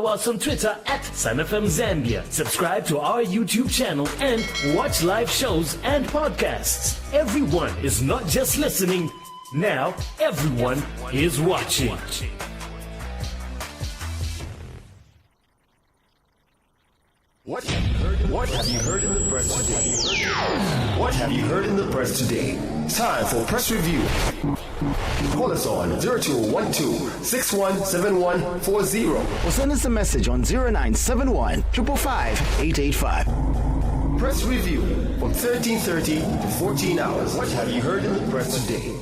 Follow us on Twitter at SunFM Zambia. Subscribe to our YouTube channel and watch live shows and podcasts. Everyone is not just listening. Now, everyone is watching. What have you heard in the press today? What have you heard in the press today? Time for press review. Call us on 0212-617140 or send us a message on 0971 555 885. Press review from 13:30 to 14 hours. What have you heard in the press today?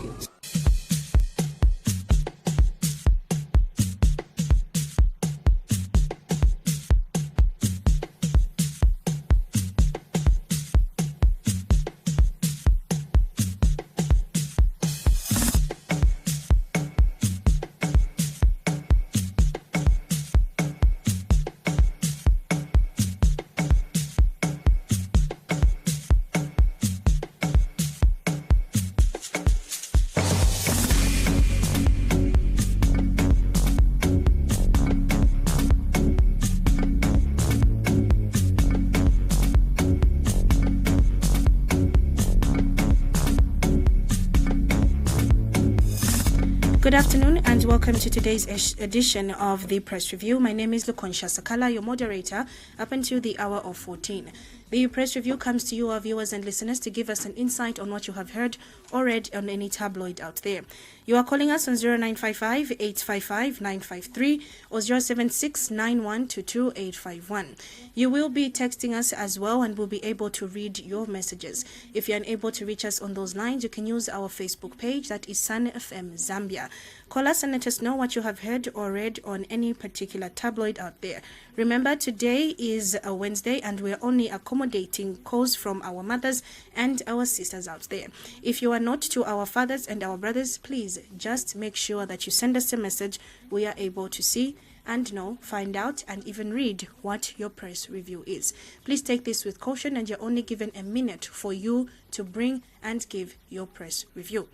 Good afternoon and welcome to today's edition of the Press Review. My name is Lukonsha Sakala, your moderator, up until the hour of 14. The Press Review comes to you, our viewers and listeners, to give us an insight on what you have heard or read on any tabloid out there. You are calling us on 0955-855-953 or 076-9122-851. You will be texting us as well and we'll be able to read your messages. If you're unable to reach us on those lines, you can use our Facebook page, that is SunFM Zambia. Call us and let us know what you have heard or read on any particular tabloid out there. Remember, today is a Wednesday and we're only accommodating calls from our mothers and our sisters out there. If you are not to our fathers and our brothers, please just make sure that you send us a message. We are able to see and know, find out, and even read what your press review is. Please take this with caution, and you're only given a minute for you to bring and give your press review.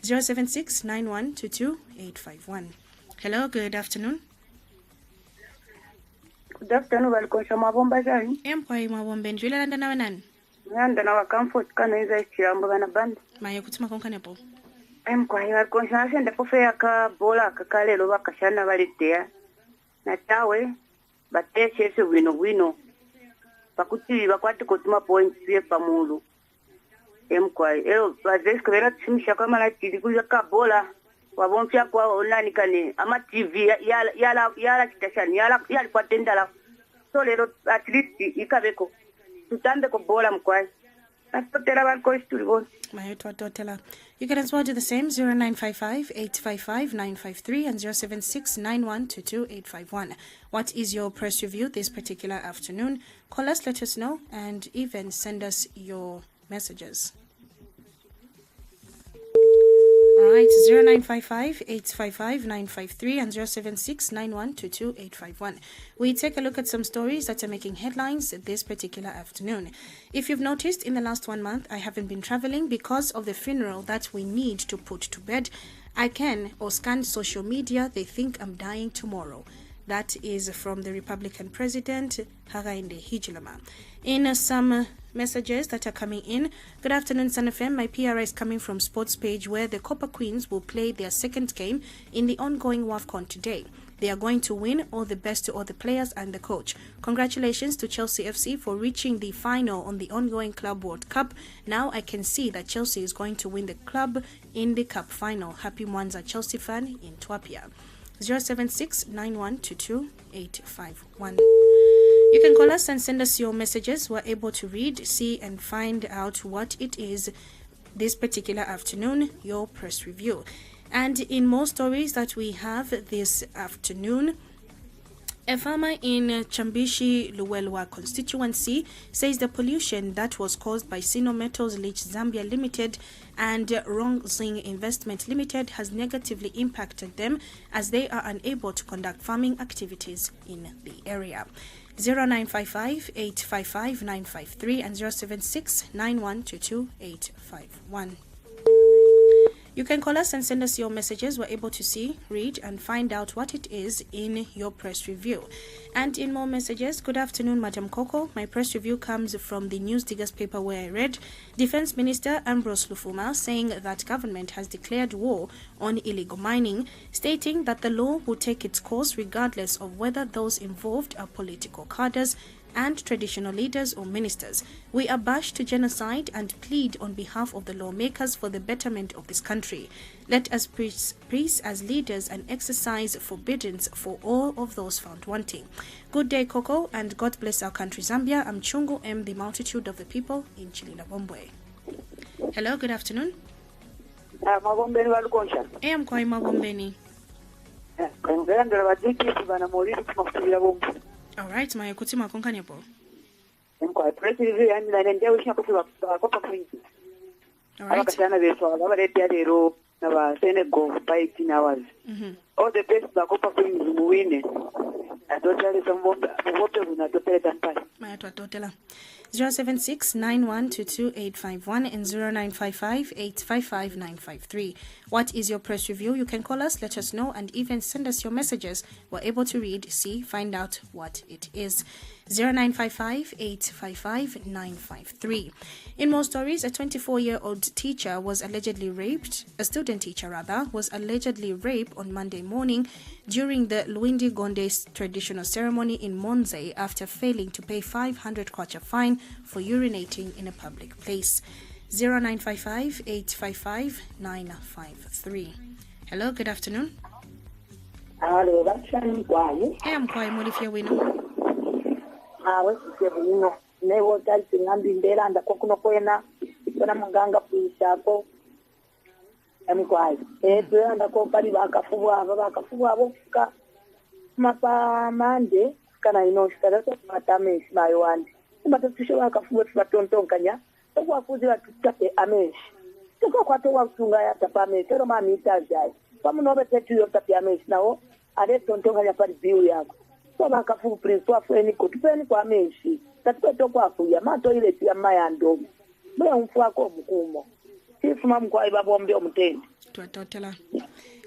076-9122-851. Hello, good afternoon. Good afternoon, Walkonsha Mabomba Jai. Employee Mabomba, Julia Landananan. Nanda na comfort kana iza chiambo bana band. Mayo kutima konkanepo. Employee Walkonsha sende pofea ka bola ka kalelo bakashana balitea. Na tawe bateshe se wino pakuti bakwati kutuma points ye pamulu emkwai bazeske vera tsimisha kama la tili kuja ka bola wabomfya kwa online kane ama TV yala kitashani yala kwa tendala so lero at least ikabeko tutambe ko bola mkwai asipotera barko istulibon. You can as well do the same, 0955-855-953 and 076-9122-851. What is your press review this particular afternoon? Call us, let us know, and even send us your messages. Alright, 0955-855-953 and 076-9122-851. We take a look at some stories that are making headlines this particular afternoon. If you've noticed, in the last 1 month, I haven't been traveling because of the funeral that we need to put to bed. I can or scan social media, they think I'm dying tomorrow. That is from the Republican President, Hakainde Hichilema. In some messages that are coming in, good afternoon, Sun FM. My PR is coming from Sports Page, where the Copper Queens will play their second game in the ongoing WAFCON today. They are going to win. All the best to all the players and the coach. Congratulations to Chelsea FC for reaching the final on the ongoing Club World Cup. Now I can see that Chelsea is going to win the club in the cup final. Happy Mwanza Chelsea fan in Twapia. 076-9122-851. You can call us and send us your messages. We're able to read, see, and find out what it is this particular afternoon, your press review. And in more stories that we have this afternoon, a farmer in Chambishi Luwelwa constituency says the pollution that was caused by Sino Metals Leach Zambia Limited and Rongzing Investment Limited has negatively impacted them as they are unable to conduct farming activities in the area. 0955-855-953 and 076-9122-851. You can call us and send us your messages. We're able to see, read, and find out what it is in your press review. And in more messages, good afternoon, Madam Coco. My press review comes from the News Diggers paper where I read Defense Minister Ambrose Lufuma saying that government has declared war on illegal mining, stating that the law will take its course regardless of whether those involved are political cadres and traditional leaders or ministers. We are abashed to genocide and plead on behalf of the lawmakers for the betterment of this country. Let us preach as leaders and exercise forbiddance for all of those found wanting. Good day, Coco, and God bless our country, Zambia. I'm Chungu M, the multitude of the people in Chilila Bombwe. Hello, good afternoon. Mabombeni walukonsha. I'm Kwai Mabombeni. Ngenda badiki bana molidi kumafutira bombe. All right, my kuti makonkanya po. Kwa press review yani na ndio wisha kuti bakopa kwingi. All right. Abakashana beso abalete lero na ba Senegal by 18 hours. All the best bakopa kwingi muwine. Atotale sombobe una totale tampai. Maya twatotela. 076-9122-851 and 0955-855-953. What is your press review? You can call us, let us know, and even send us your messages. We're able to read, see, find out what it is. 0955-855-953. In more stories, a 24-year-old teacher was allegedly raped. A student teacher, rather, was allegedly raped on Monday morning during the Luindi Gonde traditional ceremony in Monze after failing to pay 500 kwacha fine for urinating in a public place. 0955-855-953. Hello, good afternoon. Hello, bachani kwaye. I'm Kwai Molifia Wino. Wesike buno newo talti ngambi ndera nda kokuno kwena ikona muganga kuishako amikwaye twenda ko pali bakafubwa abo ka mapa mande kana ino shikara to matame mayo wandi matatusho bakafubwa tubatontonkanya okwakuzi batutape ameshi toko kwato wakutunga ya tapame tero mami itazai pamunobe tetu yo tape ameshi nawo ale tontonkanya pali biu yako so bakafu prince afweni ko tupeni kwa ameshi tatupeto kwafu ya mato ile pia mayando bwe umfuako omukumo sifuma mkwai babombe omutende twatotela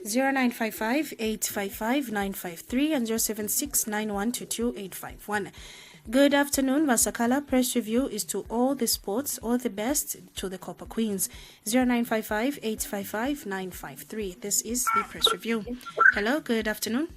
0955-855-953 and 076-9122-851. Good afternoon, Vasakala. Press review is to all the sports, all the best to the Copper Queens. 0955-855-953. This is the press review. Hello, good afternoon.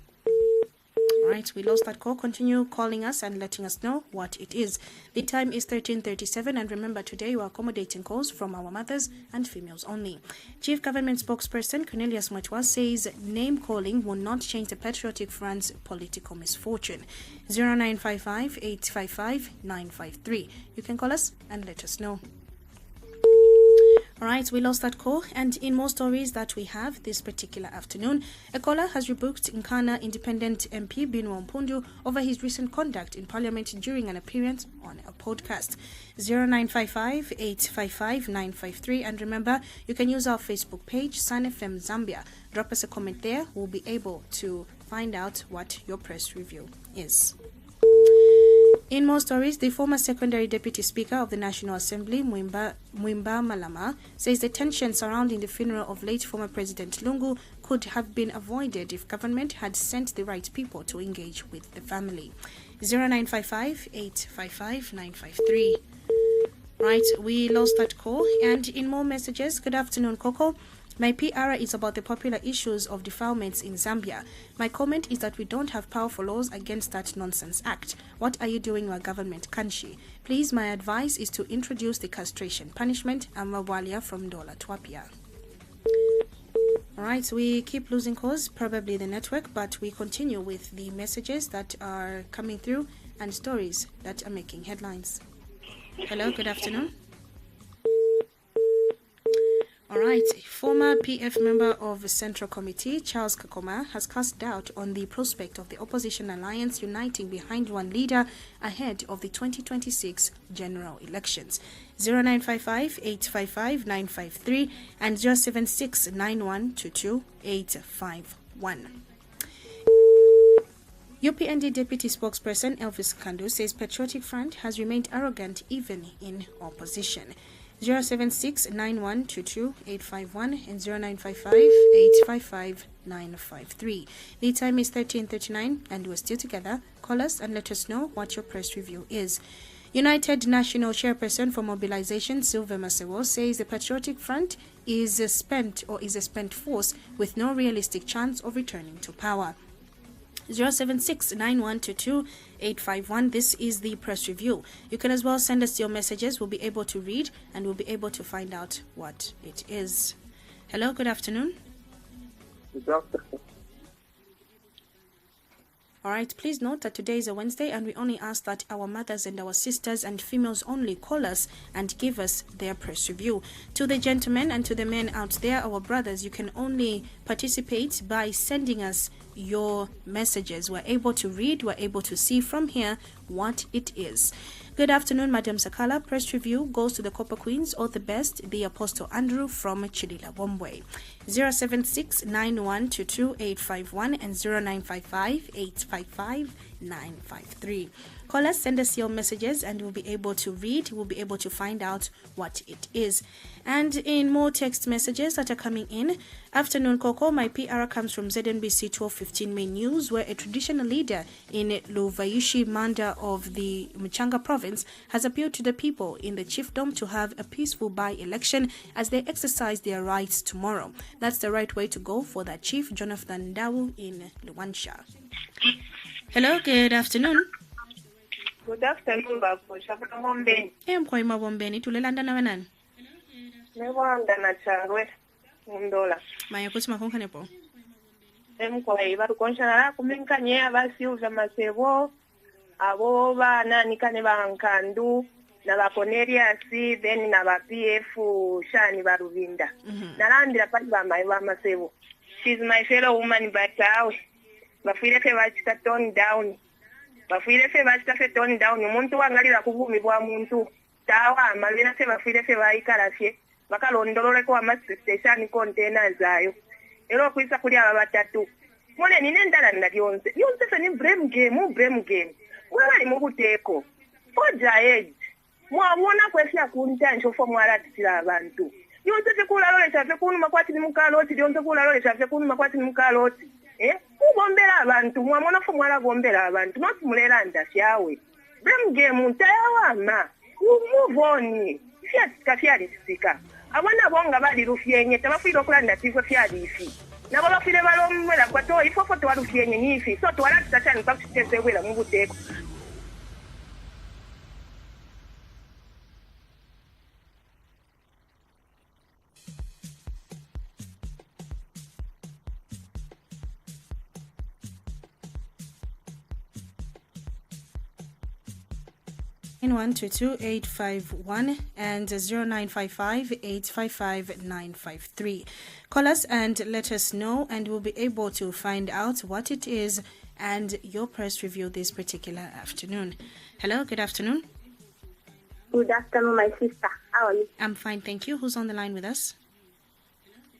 All right, we lost that call. Continue calling us and letting us know what it is. The time is 13:37, and remember, today we're accommodating calls from our mothers and females only. Chief Government Spokesperson Cornelius Matwa says name calling will not change the Patriotic Front's political misfortune. 0955-855-953. You can call us and let us know. All right, we lost that call, and in more stories that we have this particular afternoon, a caller has rebuked Nkana Independent MP Binwa Mpundu over his recent conduct in Parliament during an appearance on a podcast. 0955-855-953, and remember, you can use our Facebook page, Sun FM Zambia. Drop us a comment there. We'll be able to find out what your press review is. In more stories, the former secondary deputy speaker of the National Assembly, Mwimba Malama, says the tension surrounding the funeral of late former President Lungu could have been avoided if government had sent the right people to engage with the family. 0955-855-953. Right, we lost that call. And in more messages, good afternoon, Coco. My PR is about the popular issues of defilements in Zambia. My comment is that we don't have powerful laws against that nonsense act. What are you doing, your government, Kanshi? Please, my advice is to introduce the castration punishment. I'm Mawalia from Dola Twapia. Alright, we keep losing calls, probably the network, but we continue with the messages that are coming through and stories that are making headlines. Hello, good afternoon. All right, former PF member of the Central Committee, Charles Kakoma, has cast doubt on the prospect of the opposition alliance uniting behind one leader ahead of the 2026 general elections. 0955-855-953 and 076-9122-851. UPND Deputy Spokesperson Elvis Kandu says Patriotic Front has remained arrogant even in opposition. 076 9122 851 and 0955 855 953. The time is 13:39 and we're still together. Call us and let us know what your press review is. United National Chairperson for Mobilization, Sylvia Masewo, says the Patriotic Front is a spent force with no realistic chance of returning to power. 076 9122 851. This is the press review. You can as well send us your messages. We'll be able to read and we'll be able to find out what it is. Hello, good afternoon. Good afternoon. All right, please note that today is a Wednesday and we only ask that our mothers and our sisters and females only call us and give us their press review. To the gentlemen and to the men out there, our brothers, you can only participate by sending us your messages. We're able to read, we're able to see from here what it is. Good afternoon, Madam Sakala. Press review goes to the Copper Queens, all the best, the Apostle Andrew from Chidila Bombwe. 076 9122 851 and 0955 855 953. Call us, send us your messages, and we'll be able to read, we'll be able to find out what it is. And in more text messages that are coming in, afternoon Coco, my PR comes from ZNBC 1215 Main News, where a traditional leader in Luvaishi Manda of the Mchanga province has appealed to the people in the chiefdom to have a peaceful by-election as they exercise their rights tomorrow. That's the right way to go for that chief, Jonathan Dawu in Luwansha. Hello, good afternoon. Good afternoon, Babu. Shapaka Mombeni. Mkoima Bombeni, tulelanda na wenan. Newanda na charwe. Mundola. Maya kusima konkanepo. Mkoima tukonshana kuminka nye abasi uza masebo. Abo ba nani kane ba nkandu. Na ba Cornelius, then na ba PF shani ba Ruvinda. Nalandira pali ba masebo. She's my fellow woman, but bafire ke bachita tone down. Bafire fe bachita fe tone down. Umuntu wangalira kuvumi bwa muntu. Tawa amalina fe bafire fe bayikarafye. Bakalondolole ko amastation containers ayo. Ero kwisa kuli aba batatu. Mone nine ndala ndabyonse. Byonse fe ni blame game. Wali mu buteko. Oja edge. Mwabona kwesya kuntancho fo mwala titira abantu. Byonse fe kula lole chafe kunu makwati ni mukaloti. Byonse kula lole chafe kunu makwati ni mukaloti. Ubombera abantu mwamona fo mwala bombera abantu not mulera ndasyawe blame game ntayawama move on fyali sika abana bonga bali rufyenye tabafira okulanda tifo fyali ifi nabo bafire balomwela kwato ifo to warufyenye nifi so to wala tatani pakutese wela mu buteko. In 122-851 and 0955-855-953. Call us and let us know, and we'll be able to find out what it is and your press review this particular afternoon. Hello, good afternoon. Good afternoon, my sister. How are you? I'm fine, thank you. Who's on the line with us?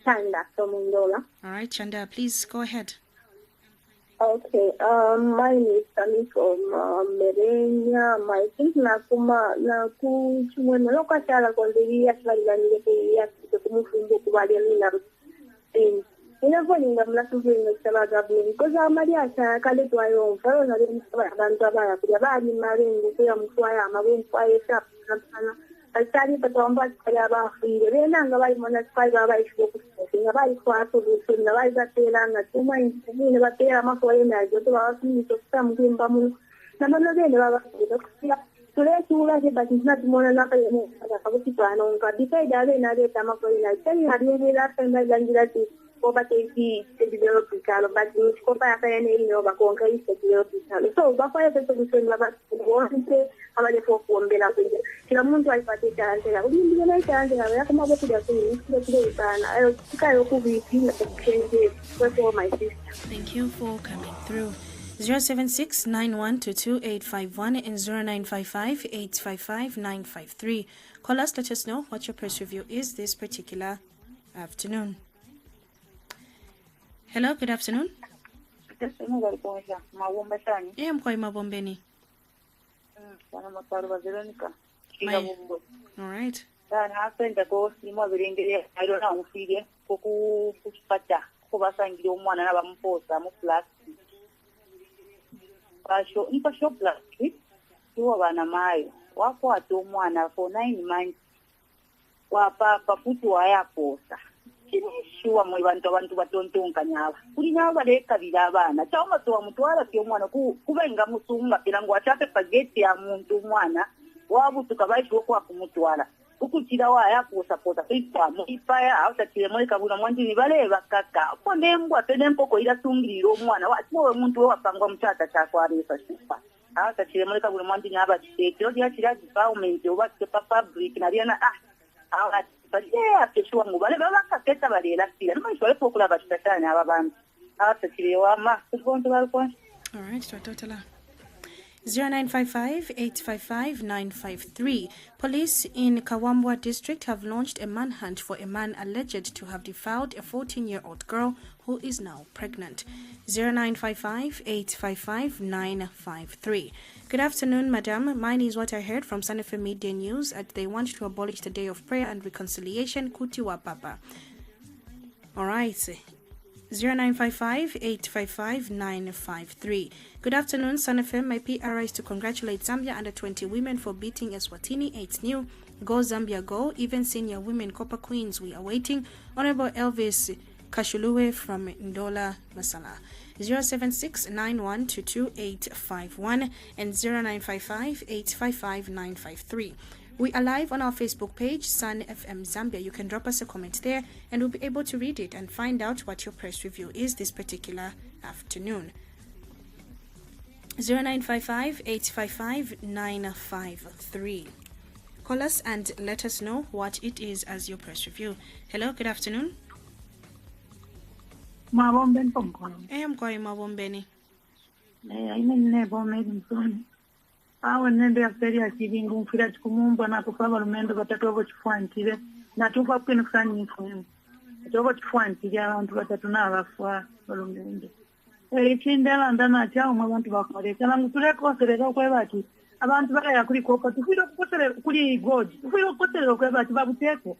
Chanda from Mundola. All right, Chanda, please go ahead. Okay, my name is coming from Merenya. My thing na chumwe loka chala konderia swali ya kumufumbo kubali na rutin. Inaponinga mnasubiri kusema government because amalia cha kale twayo mfano na abantu abaya kuja bali marengo kwa mfwaya amabumfwaye tap kana altari patomba kaya ba free rena ngabai mona spy baba isho kusinga bai kwa solution na bai batela na tuma ni batela mafoye na joto ba sini to samgimba mu na mano bene baba kusia tule chula je batina tumona na kaya ne akabuti pano nga dikai dale na de tama ko ina tani hadiye la penda langira ti ko bateki te develop kalo batini ko pa kaya ne ino ba ko ngai te develop kalo so ba fa ya solution la ba wote abale fo kuombela kwenye kila mtu alipate chance ya kujimbia na chance ya kama bote ya kile sana ayo kikayo kubiti na kuchange for my sister. Thank you for coming through. 076-9122-851 and 0955-855-953. Call us, let us know what your press review is this particular afternoon. Hello, good afternoon. Mkoima Bombeni. All right. napenda ko simo birengere ayirona umufire kukupata kubasangire omwana nabamuposa mu plastic basho mpasho plastic tuwa bana mayo wakwata omwana for 9 months wapapa futhi wayaposa kinishuwa mu abantu batontonkanya aba kuli nabo balekabira abana cyangwa tuwa mutwara pye omwana kubenga musunga pira ngo achape pageti ya muntu omwana wabutuka baisho kwa kumutwara ukukira wayaposa posa kwa muipaya autatire muri kabuna mwanji ni baleba kaka ponembwa penempoko ira tungiriro omwana watwe muntu we wapangwa mutata cyakwaresa sifa autatire muri kabuna mwanji nyaba kitete odi akira department oba kepa fabric na biana apeshuwa ngo bale babakaketa balela sira nimashole pokula bashitatana aba bantu autatire wama kugonto balko. All right, so totala 0955-855-953. Police in Kawambwa district have launched a manhunt for a man alleged to have defiled a 14-year-old girl who is now pregnant. 0955-855-953. Good afternoon, madam. Mine is what I heard from Sanefe Media News that they want to abolish the day of prayer and reconciliation. Kutiwa Papa. All right. 0955-855-953. Good afternoon, Sun FM. My PR is to congratulate Zambia under 20 women for beating Eswatini 8-0. Go Zambia, go. Even senior women Copper Queens, we are waiting. Honorable Elvis Kashuluwe from Ndola, Masala. 076-9122-851 and 0955-855-953. We are live on our Facebook page, Sun FM Zambia. You can drop us a comment there and we'll be able to read it and find out what your press review is this particular afternoon. 0955-855-953. Call us and let us know what it is as your press review. Hello, good afternoon. Mabomben pomkono. I'm going Mabombeni. Aine bomben msoni. Awe nende ya feri ya kivingu mfira chikumumba na kufaba lumendo batatu wabo chifuantile na tufa kwene kusani mfumu wabo chifuantile abantu batatu na abafwa lumendo ikindela ndana chao mwabantu bakore kana mutule kosereka kwebati abantu baya kuri kopa tufiro kosereka kuri god tufiro kosereka kwebati babuteko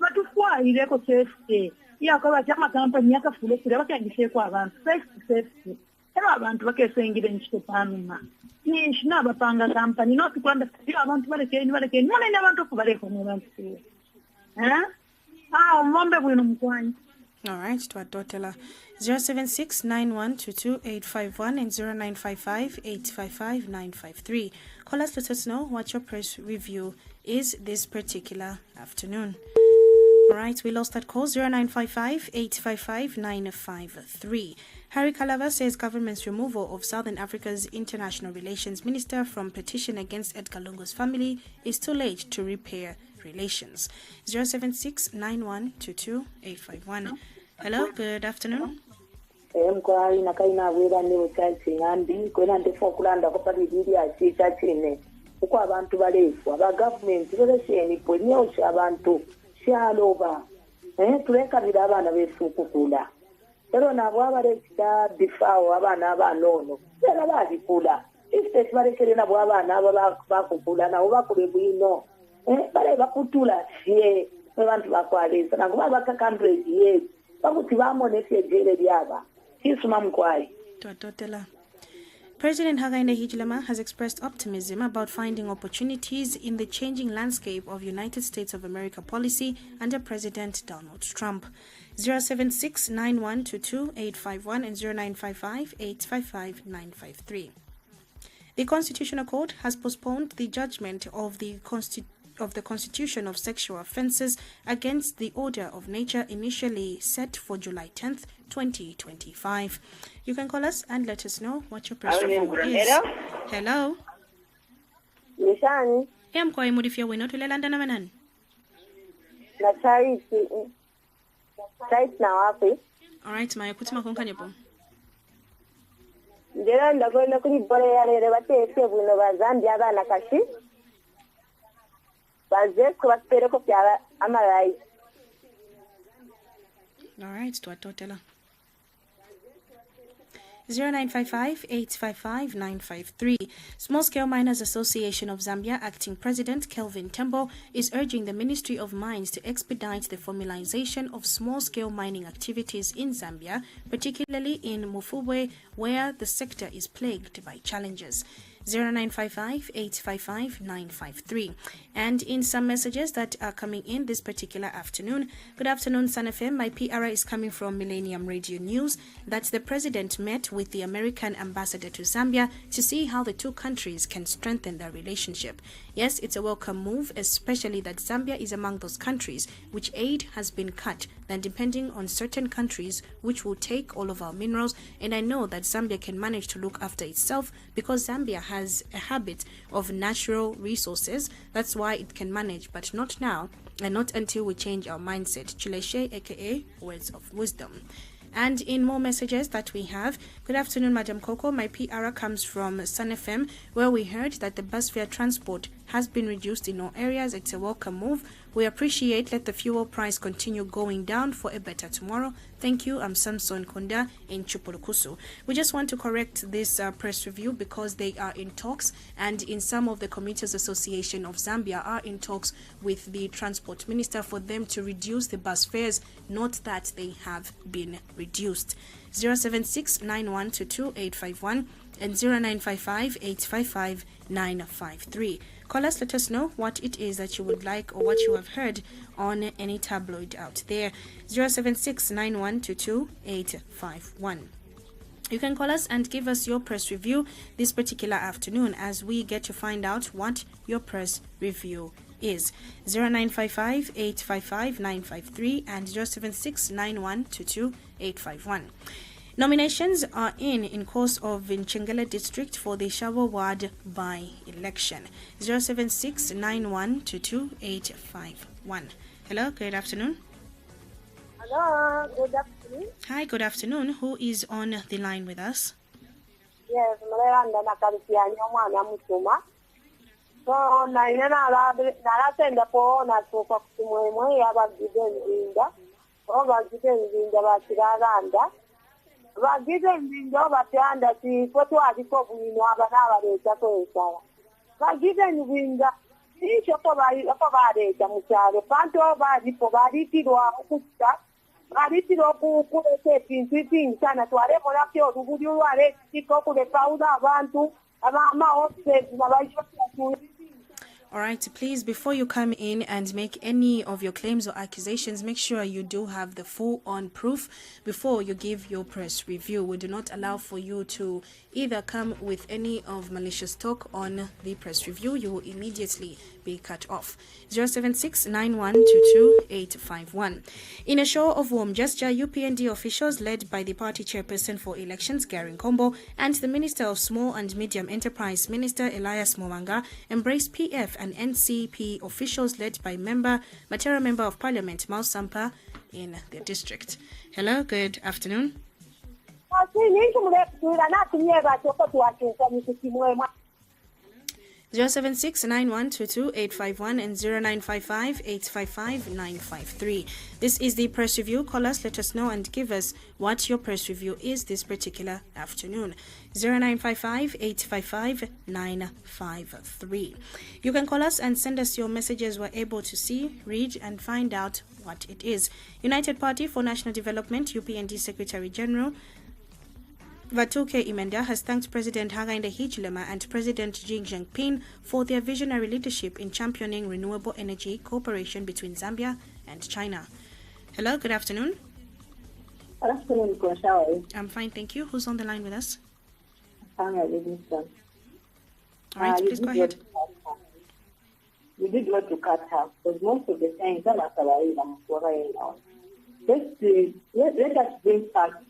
batufwa ile ko safety yako bachama kampani yakafule kire bakangise kwa abantu safety era abantu bakesengire nchito panuma nishina bapanga kampani no kwanda sio abantu baleke none ne abantu kubaleko mu bantu mombe bwino mkwani. All right, to our daughter 076-9122-851 and 0955-855-953. Call us, let us know what your press review is this particular afternoon. All right, we lost that call. 0955-855-953. Harry Kalava says government's removal of Southern Africa's international relations minister from petition against Edgar Lungu's family is too late to repair relations. 076-9122-851. Hello, good afternoon. Mkwari nakaina wera ne uchachi ngandi kwena ndefo kulanda ko pali ya chicha chine uko abantu balefu aba government relation ponyo abantu shaloba tuleka bira abana befu kukula ero nabo abarekita difao abana abanono era bazikula isite barekere nabo abana bakukula nabo bakule bwino bale bakutula ye abantu bakwaleza nabo abaka 100 years bakuthi bamone sejele byaba kisuma mkwai Totela. President Hakainde Hichilema has expressed optimism about finding opportunities in the changing landscape of United States of America policy under President Donald Trump. 076-9122-851 and 0955-855-953. The Constitutional Court has postponed the judgment of the Constitution of Sexual Offences against the Order of Nature initially set for July 10th, 2025. You can call us and let us know what your press review is. Hello. Nishani. Kwa imudifia wino tulelanda na manani. Na chai na wapi? Alright, maya kutima kunkanyepo. Ndera ndagona kuri bore yarere batese bwino bazambya abana kashi. Baze kubapere ko byaba amarai. Alright, to atotela. 0955-855-953. Small Scale Miners Association of Zambia Acting President Kelvin Tembo is urging the Ministry of Mines to expedite the formalization of small-scale mining activities in Zambia, particularly in Mufubwe, where the sector is plagued by challenges. 0955-855-953. And in some messages that are coming in this particular afternoon, good afternoon, Sun FM. My PR is coming from Millennium Radio News that the president met with the American ambassador to Zambia to see how the two countries can strengthen their relationship. Yes, it's a welcome move, especially that Zambia is among those countries which aid has been cut, then depending on certain countries which will take all of our minerals. And I know that Zambia can manage to look after itself because Zambia has a habit of natural resources. That's why it can manage, but not now and not until we change our mindset. Chileshe, aka Words of Wisdom. And in more messages that we have, good afternoon, Madam Coco. My PR comes from Sun FM, where we heard that the bus fare transport has been reduced in all areas. It's a welcome move. We appreciate. Let the fuel price continue going down for a better tomorrow. Thank you. I'm Samson Konda in Chupolukusu. We just want to correct this press review because they are in talks, and in some of the Commuters Association of Zambia are in talks with the Transport Minister for them to reduce the bus fares, not that they have been reduced. 076-9122-851 and 0955-855-953. Call us, let us know what it is that you would like or what you have heard on any tabloid out there. 076-9122-851. You can call us and give us your press review this particular afternoon as we get to find out what your press review is. 0955-855-953 and 076-9122-851. Nominations are in course of Nchengele district for the Shawa Ward by-election. 076-9122-851. Hello, good afternoon. Hello, good afternoon. Hi, good afternoon. Who is on the line with us? Yes, Malayanda nakalisiani omwana mutuma. So na ina naratenda kuona kwa kumwemwe abagidenzinda. Obagidenzinda bakiraganda. Bagidenzinda batanda si foto adiko bwino abana bareta kwesala. Bagidenzinda isho ko bareta mucyaro kandi baritirwa okusta. Baritiro kukulete pinti sana twaremo nakyo ruguru rware tiko kulekauza abantu abama office nabaisho. All right, please, before you come in and make any of your claims or accusations, make sure you do have the full-on proof before you give your press review. We do not allow for you to either come with any of malicious talk on the press review. You will immediately be cut off. 076-9122-851. In a show of warm gesture, UPND officials led by the party chairperson for elections, Garen Kombo, and the Minister of Small and Medium Enterprise, Minister Elias Mwanga, embraced PF and NCP officials led by Matera Member of Parliament, Mau Sampa, in their district. Hello, good afternoon. 076-9122-851 and 0955-855-953. This is the press review. Call us, let us know, and give us what your press review is this particular afternoon. 0955-855-953. You can call us and send us your messages. We're able to see, read, and find out what it is. United Party for National Development, UPND Secretary General Vatuke Imenda has thanked President Hakainde Hichilema and President Xi Jinping for their visionary leadership in championing renewable energy cooperation between Zambia and China. Hello, good afternoon. Good afternoon, Koshawa. I'm fine, thank you. Who's on the line with us? All right, please go ahead. We did not to cut her because most of the time, let us bring facts.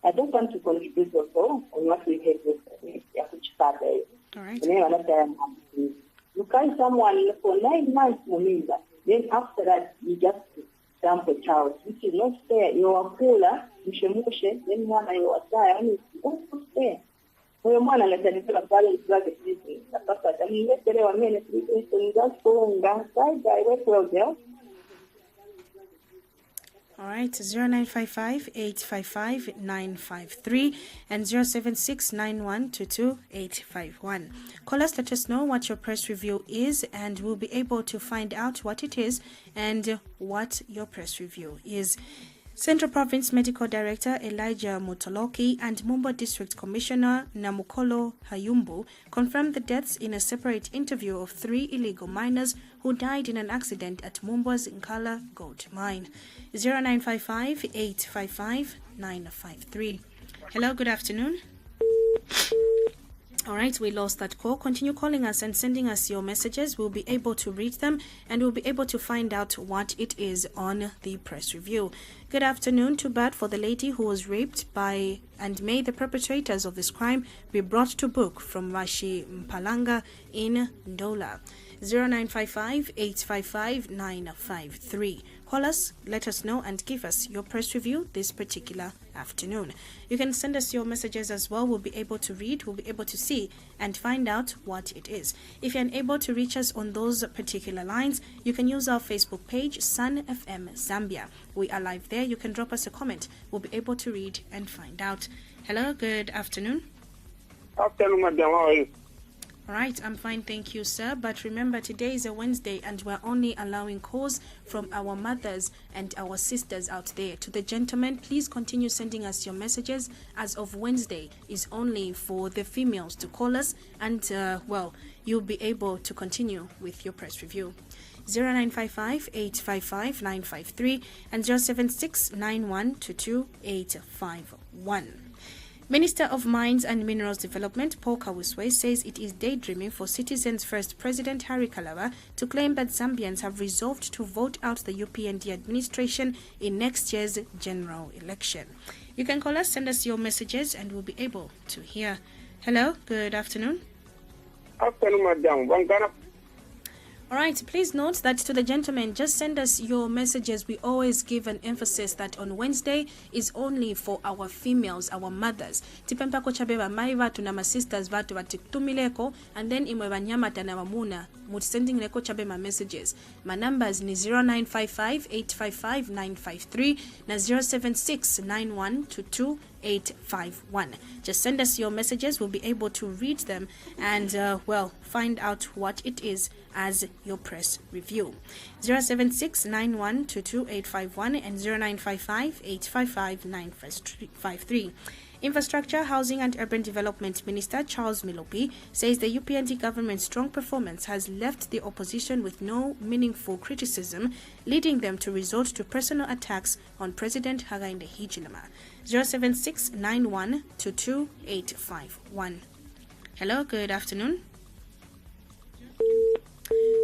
I don't want to contribute also on what we have yesterday. All right. You carry someone for 9 months, Mominda, then after that, you just dump a child, which is not fair. You are cooler, you should move it, then one you are tired, that's not fair. So your man, let me tell a balance like a business. I mean, let's say 1 minute, just go and side by work well there. All right, 0955-855-953 and 076-9122-851. Call us, let us know what your press review is, and we'll be able to find out what it is and what your press review is. Central Province Medical Director Elijah Mutoloki and Mumbo District Commissioner Namukolo Hayumbu confirmed the deaths in a separate interview of 3 illegal miners who died in an accident at Mumbo's Nkala Gold Mine. 0955-855-953. Hello, good afternoon. All right, we lost that call. Continue calling us and sending us your messages. We'll be able to read them and we'll be able to find out what it is on the press review. Good afternoon. Too bad for the lady who was raped by and may the perpetrators of this crime be brought to book from Mashi Mpalanga in Ndola. 0955-855-953. Call us, let us know, and give us your press review this particular afternoon. You can send us your messages as well. We'll be able to read, we'll be able to see, and find out what it is. If you're unable to reach us on those particular lines, you can use our Facebook page, Sun FM Zambia. We are live there. You can drop us a comment. We'll be able to read and find out. Hello, good afternoon. Afternoon, madam. How are you? All right, I'm fine, thank you, sir. But remember, today is a Wednesday and we're only allowing calls from our mothers and our sisters out there. To the gentlemen, please continue sending us your messages. As of Wednesday is only for the females to call us, and you'll be able to continue with your press review. 0955-855-953 and 076-9122-851. Minister of Mines and Minerals Development, Paul Kawiswe, says it is daydreaming for Citizens First President Harry Kalaba to claim that Zambians have resolved to vote out the UPND administration in next year's general election. You can call us, send us your messages, and we'll be able to hear. Hello, good afternoon. Afternoon, madam. All right, please note that to the gentlemen, just send us your messages. We always give an emphasis that on Wednesday is only for our females, our mothers. Tipempako chabeba maiva tuna ma sisters vatu vatiktumileko, and then imwe vanyama tana mamuna sending leko chabema messages. My numbers ni 0955-855-953 na 076-9122-851. Just send us your messages. We'll be able to read them and find out what it is as your press review. 076-9122-851 and 0955-855-953. Infrastructure, Housing and Urban Development Minister Charles Milopi says the UPND government's strong performance has left the opposition with no meaningful criticism, leading them to resort to personal attacks on President Hakainde Hichilema. 076-9122-851. Hello, good afternoon.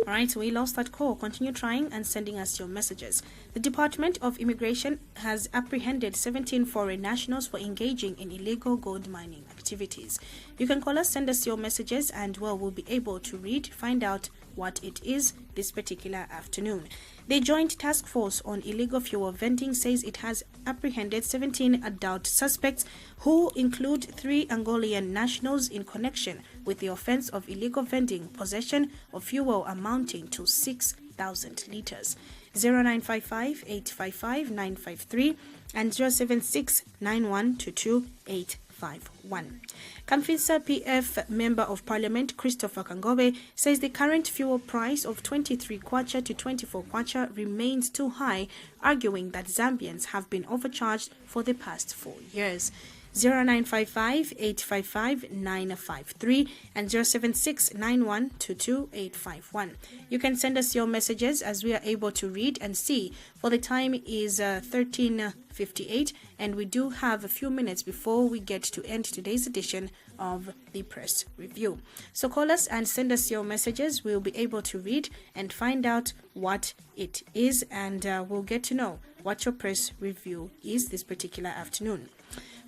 All right, we lost that call. Continue trying and sending us your messages. The Department of Immigration has apprehended 17 foreign nationals for engaging in illegal gold mining activities. You can call us, send us your messages, and we'll be able to read, find out what it is this particular afternoon. The Joint Task Force on Illegal Fuel Vending says it has apprehended 17 adult suspects who include 3 Angolan nationals in connection with the offense of illegal vending possession of fuel amounting to 6,000 liters. 0955-855-953 and 076-9122-851. Kamfisa PF Member of Parliament Christopher Kangobe says the current fuel price of 23 kwacha to 24 kwacha remains too high, arguing that Zambians have been overcharged for the past 4 years. 0955-855-953 and 076-9122-851. You can send us your messages as we are able to read and see. For the time is 13:58 and we do have a few minutes before we get to end today's edition of the press review. So call us and send us your messages. We'll be able to read and find out what it is, and we'll get to know what your press review is this particular afternoon.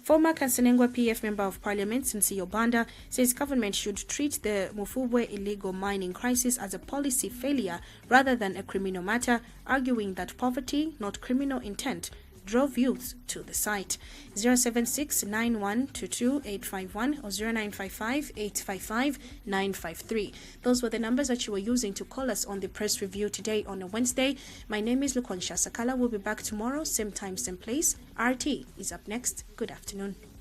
Former Kansenengwa PF Member of Parliament Sinsi Obanda says government should treat the Mufubwe illegal mining crisis as a policy failure rather than a criminal matter, arguing that poverty, not criminal intent, drove youth to the site. 076-9122-851 or 0955-855-953. Those were the numbers that you were using to call us on the press review today on a Wednesday. My name is Lukonsha Sakala. We'll be back tomorrow, same time, same place. RT is up next. Good afternoon.